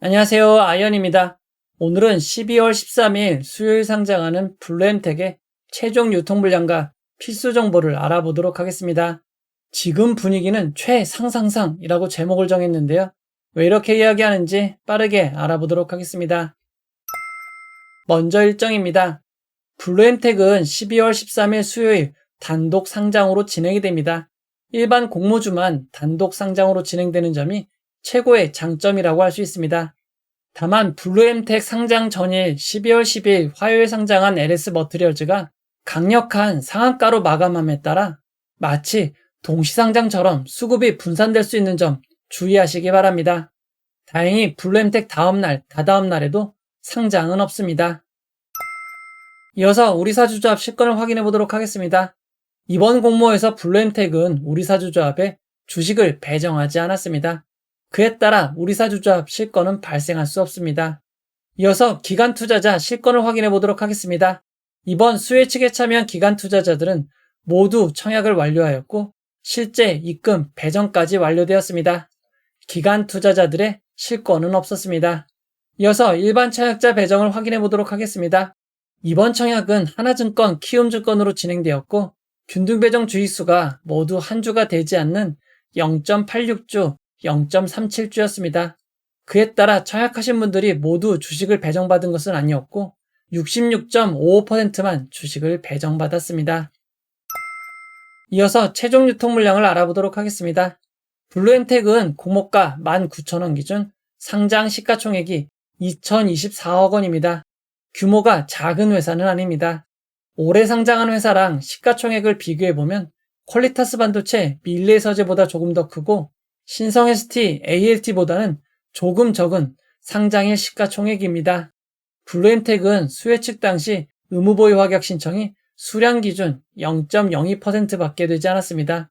안녕하세요. 아이언입니다. 오늘은 12월 13일 수요일 상장하는 블루엠텍의 최종 유통 물량과 필수 정보를 알아보도록 하겠습니다. 지금 분위기는 최상상상이라고 제목을 정했는데요. 왜 이렇게 이야기하는지 빠르게 알아보도록 하겠습니다. 먼저 일정입니다. 블루엠텍은 12월 13일 수요일 단독 상장으로 진행이 됩니다. 일반 공모주만 단독 상장으로 진행되는 점이 최고의 장점이라고 할 수 있습니다. 다만 블루엠텍 상장 전일 12월 10일 화요일 상장한 LS 머티리얼즈가 강력한 상한가로 마감함에 따라 마치 동시상장처럼 수급이 분산될 수 있는 점 주의하시기 바랍니다. 다행히 블루엠텍 다음날, 다다음 날에도 상장은 없습니다. 이어서 우리사주조합 실권을 확인해 보도록 하겠습니다. 이번 공모에서 블루엠텍은 우리사주조합에 주식을 배정하지 않았습니다. 그에 따라 우리사주조합 실권은 발생할 수 없습니다. 이어서 기관 투자자 실권을 확인해 보도록 하겠습니다. 이번 수혜측에 참여한 기관 투자자들은 모두 청약을 완료하였고 실제 입금 배정까지 완료되었습니다. 기관 투자자들의 실권은 없었습니다. 이어서 일반 청약자 배정을 확인해 보도록 하겠습니다. 이번 청약은 하나증권, 키움증권으로 진행되었고 균등 배정 주의수가 모두 한 주가 되지 않는 0.86주, 0.37주였습니다. 그에 따라 청약하신 분들이 모두 주식을 배정받은 것은 아니었고 66.55%만 주식을 배정받았습니다. 이어서 최종 유통 물량을 알아보도록 하겠습니다. 블루엠텍은 공모가 19,000원 기준 상장 시가총액이 2,024억 원입니다. 규모가 작은 회사는 아닙니다. 올해 상장한 회사랑 시가총액을 비교해보면 퀄리타스 반도체, 밀레서재보다 조금 더 크고 신성 ST, ALT보다는 조금 적은 상장일 시가총액입니다. 블루엠텍은 수혜측 당시 의무보유 확약 신청이 수량 기준 0.02%밖에 되지 않았습니다.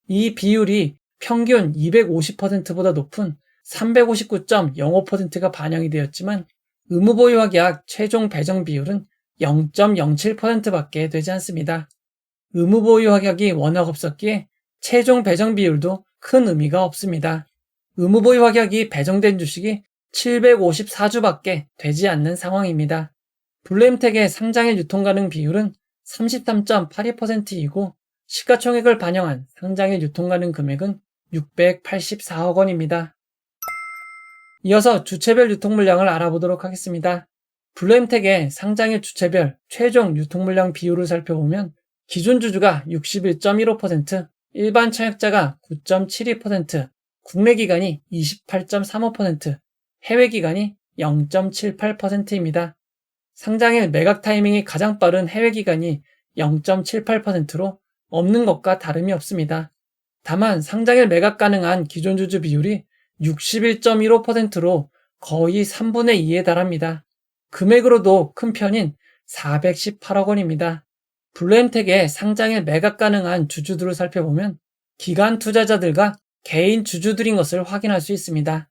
이 비율이 평균 250%보다 높은 359.05%가 반영이 되었지만 의무보유 확약 최종 배정 비율은 0.07%밖에 되지 않습니다. 의무보유 확약이 워낙 없었기에 최종 배정 비율도 큰 의미가 없습니다. 의무보유 확약이 배정된 주식이 754주밖에 되지 않는 상황입니다. 블루엠텍의 상장일 유통 가능 비율은 33.82%이고 시가총액을 반영한 상장일 유통 가능 금액은 684억 원입니다. 이어서 주체별 유통 물량을 알아보도록 하겠습니다. 블루엠텍의 상장일 주체별 최종 유통 물량 비율을 살펴보면 기존 주주가 61.15%, 일반 청약자가 9.72%, 국내 기관이 28.35%, 해외 기관이 0.78%입니다. 상장일 매각 타이밍이 가장 빠른 해외 기관이 0.78%로 없는 것과 다름이 없습니다. 다만 상장일 매각 가능한 기존 주주 비율이 61.15%로 거의 3분의 2에 달합니다. 금액으로도 큰 편인 418억 원입니다. 블루엠텍의 상장일 매각 가능한 주주들을 살펴보면 기관 투자자들과 개인 주주들인 것을 확인할 수 있습니다.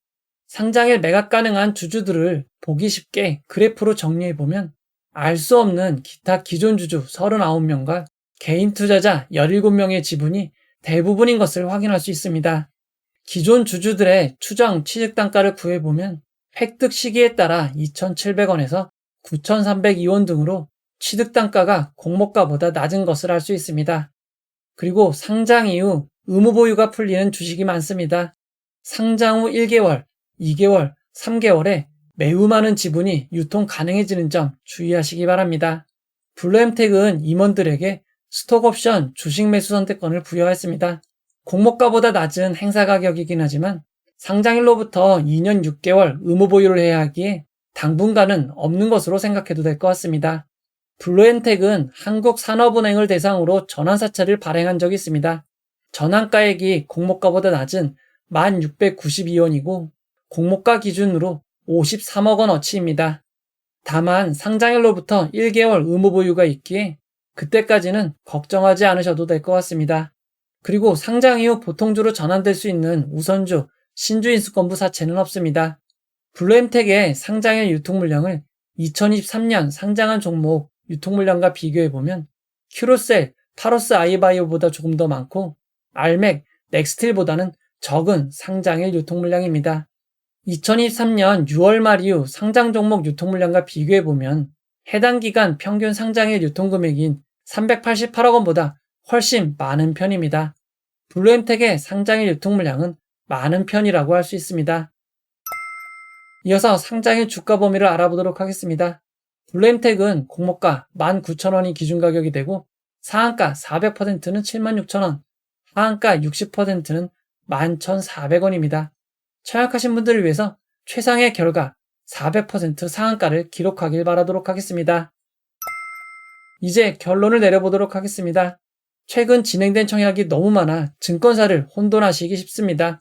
상장일 매각 가능한 주주들을 보기 쉽게 그래프로 정리해보면 알 수 없는 기타 기존 주주 39명과 개인 투자자 17명의 지분이 대부분인 것을 확인할 수 있습니다. 기존 주주들의 추정 취득단가를 구해보면 획득 시기에 따라 2,700원에서 9,302원 등으로 취득단가가 공모가보다 낮은 것을 알 수 있습니다. 그리고 상장 이후 의무보유가 풀리는 주식이 많습니다. 상장 후 1개월, 2개월, 3개월에 매우 많은 지분이 유통 가능해지는 점 주의하시기 바랍니다. 블루엠텍은 임원들에게 스톡옵션 주식 매수 선택권을 부여했습니다. 공모가보다 낮은 행사 가격이긴 하지만 상장일로부터 2년 6개월 의무보유를 해야 하기에 당분간은 없는 것으로 생각해도 될 것 같습니다. 블루엠텍은 한국산업은행을 대상으로 전환사채를 발행한 적이 있습니다. 전환가액이 공모가보다 낮은 1,692원이고 공모가 기준으로 53억 원어치입니다. 다만 상장일로부터 1개월 의무보유가 있기에 그때까지는 걱정하지 않으셔도 될 것 같습니다. 그리고 상장 이후 보통주로 전환될 수 있는 우선주, 신주 인수권부 사채는 없습니다. 블루엠텍의 상장일 유통 물량을 2023년 상장한 종목 유통 물량과 비교해보면 큐로셀, 파로스 아이바이오보다 조금 더 많고 알맥, 넥스틸보다는 적은 상장일 유통 물량입니다. 2023년 6월 말 이후 상장 종목 유통 물량과 비교해보면 해당 기간 평균 상장일 유통 금액인 388억 원보다 훨씬 많은 편입니다. 블루엠텍의 상장일 유통 물량은 많은 편이라고 할 수 있습니다. 이어서 상장일 주가 범위를 알아보도록 하겠습니다. 블루엠텍은 공모가 19,000원이 기준 가격이 되고 상한가 400%는 76,000원, 하한가 60%는 11,400원입니다. 청약하신 분들을 위해서 최상의 결과 400% 상한가를 기록하길 바라도록 하겠습니다. 이제 결론을 내려보도록 하겠습니다. 최근 진행된 청약이 너무 많아 증권사를 혼돈하시기 쉽습니다.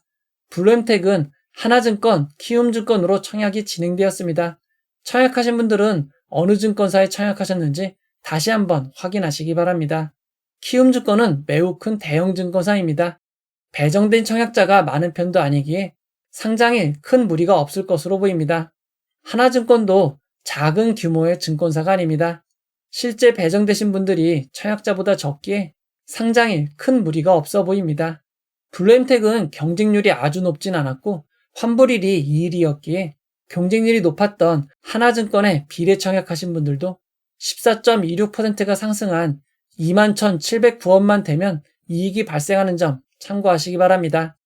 블루엠텍은 하나증권, 키움증권으로 청약이 진행되었습니다. 청약하신 분들은 어느 증권사에 청약하셨는지 다시 한번 확인하시기 바랍니다. 키움증권은 매우 큰 대형 증권사입니다. 배정된 청약자가 많은 편도 아니기에 상장일 큰 무리가 없을 것으로 보입니다. 하나증권도 작은 규모의 증권사가 아닙니다. 실제 배정되신 분들이 청약자보다 적기에 상장일 큰 무리가 없어 보입니다. 블루엠텍은 경쟁률이 아주 높진 않았고 환불일이 2일이었기에 경쟁률이 높았던 하나증권에 비례 청약하신 분들도 14.26%가 상승한 21,709원만 되면 이익이 발생하는 점 참고하시기 바랍니다.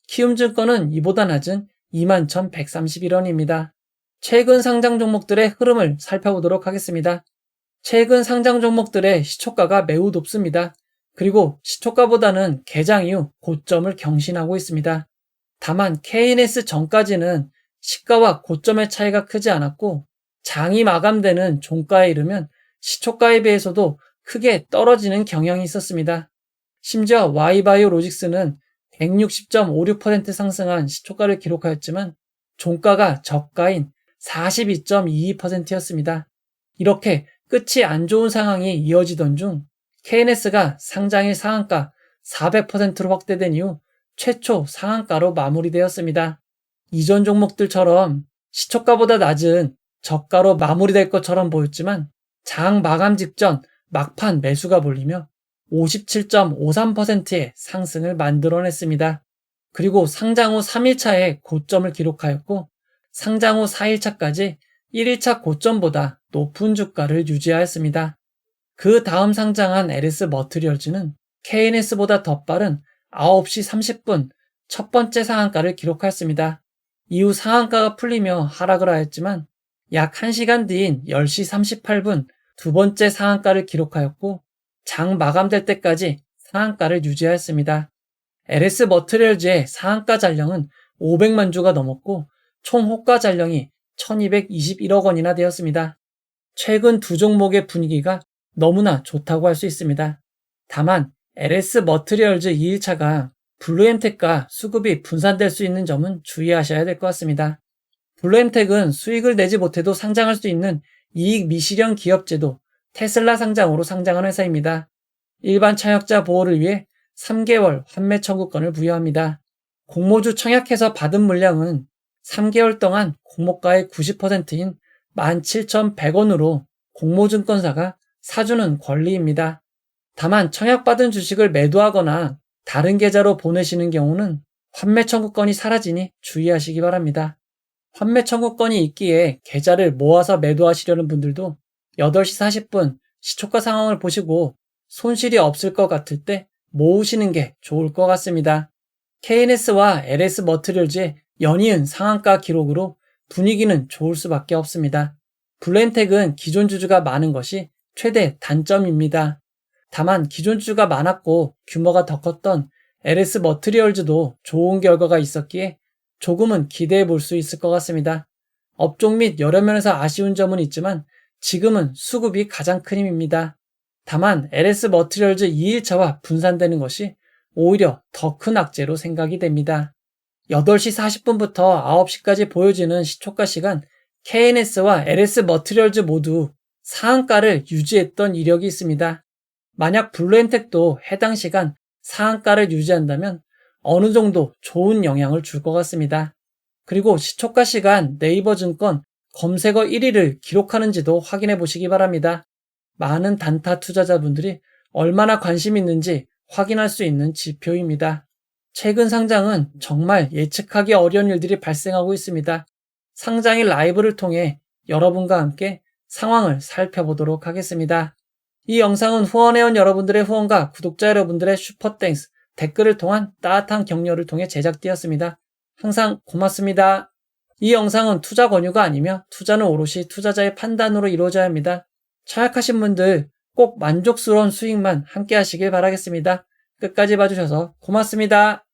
키움증권은 이보다 낮은 21,131원입니다. 최근 상장 종목들의 흐름을 살펴보도록 하겠습니다. 최근 상장 종목들의 시초가가 매우 높습니다. 그리고 시초가보다는 개장 이후 고점을 경신하고 있습니다. 다만 KNS 전까지는 시가와 고점의 차이가 크지 않았고 장이 마감되는 종가에 이르면 시초가에 비해서도 크게 떨어지는 경향이 있었습니다. 심지어 Y바이오로직스는 160.56% 상승한 시초가를 기록하였지만 종가가 저가인 42.22%였습니다. 이렇게 끝이 안 좋은 상황이 이어지던 중 KNS가 상장일 상한가 400%로 확대된 이후 최초 상한가로 마무리되었습니다. 이전 종목들처럼 시초가보다 낮은 저가로 마무리될 것처럼 보였지만 장 마감 직전 막판 매수가 몰리며 57.53%의 상승을 만들어냈습니다. 그리고 상장 후 3일차에 고점을 기록하였고 상장 후 4일차까지 1일차 고점보다 높은 주가를 유지하였습니다. 그 다음 상장한 LS 머티리얼즈는 KNS보다 더 빠른 9시 30분 첫 번째 상한가를 기록하였습니다. 이후 상한가가 풀리며 하락을 하였지만 약 1시간 뒤인 10시 38분 두 번째 상한가를 기록하였고 장 마감될 때까지 상한가를 유지하였습니다. LS 머티리얼즈의 상한가 잔량은 500만 주가 넘었고 총 호가 잔량이 1221억 원이나 되었습니다. 최근 두 종목의 분위기가 너무나 좋다고 할 수 있습니다. 다만 LS 머티리얼즈 2일차가 블루엠텍과 수급이 분산될 수 있는 점은 주의하셔야 될 것 같습니다. 블루엠텍은 수익을 내지 못해도 상장할 수 있는 이익 미실현 기업제도 테슬라 상장으로 상장한 회사입니다. 일반 청약자 보호를 위해 3개월 환매 청구권을 부여합니다. 공모주 청약해서 받은 물량은 3개월 동안 공모가의 90%인 17,100원으로 공모증권사가 사주는 권리입니다. 다만 청약받은 주식을 매도하거나 다른 계좌로 보내시는 경우는 환매 청구권이 사라지니 주의하시기 바랍니다. 환매 청구권이 있기에 계좌를 모아서 매도하시려는 분들도 8시 40분 시초가 상황을 보시고 손실이 없을 것 같을 때 모으시는 게 좋을 것 같습니다. KNS와 LS 머티리얼즈의 연이은 상한가 기록으로 분위기는 좋을 수밖에 없습니다. 블루엠텍은 기존 주주가 많은 것이 최대 단점입니다. 다만 기존 주주가 많았고 규모가 더 컸던 LS 머티리얼즈도 좋은 결과가 있었기에 조금은 기대해 볼 수 있을 것 같습니다. 업종 및 여러 면에서 아쉬운 점은 있지만 지금은 수급이 가장 큰 힘입니다. 다만 LS 머티리얼즈 2일차와 분산되는 것이 오히려 더 큰 악재로 생각이 됩니다. 8시 40분부터 9시까지 보여지는 시초가 시간 KNS와 LS 머티리얼즈 모두 상한가를 유지했던 이력이 있습니다. 만약 블루엠텍도 해당 시간 상한가를 유지한다면 어느 정도 좋은 영향을 줄 것 같습니다. 그리고 시초가 시간 네이버증권 검색어 1위를 기록하는지도 확인해 보시기 바랍니다. 많은 단타 투자자분들이 얼마나 관심이 있는지 확인할 수 있는 지표입니다. 최근 상장은 정말 예측하기 어려운 일들이 발생하고 있습니다. 상장일 라이브를 통해 여러분과 함께 상황을 살펴보도록 하겠습니다. 이 영상은 후원해온 여러분들의 후원과 구독자 여러분들의 슈퍼땡스, 댓글을 통한 따뜻한 격려를 통해 제작되었습니다. 항상 고맙습니다. 이 영상은 투자 권유가 아니며 투자는 오롯이 투자자의 판단으로 이루어져야 합니다. 청약하신 분들 꼭 만족스러운 수익만 함께 하시길 바라겠습니다. 끝까지 봐주셔서 고맙습니다.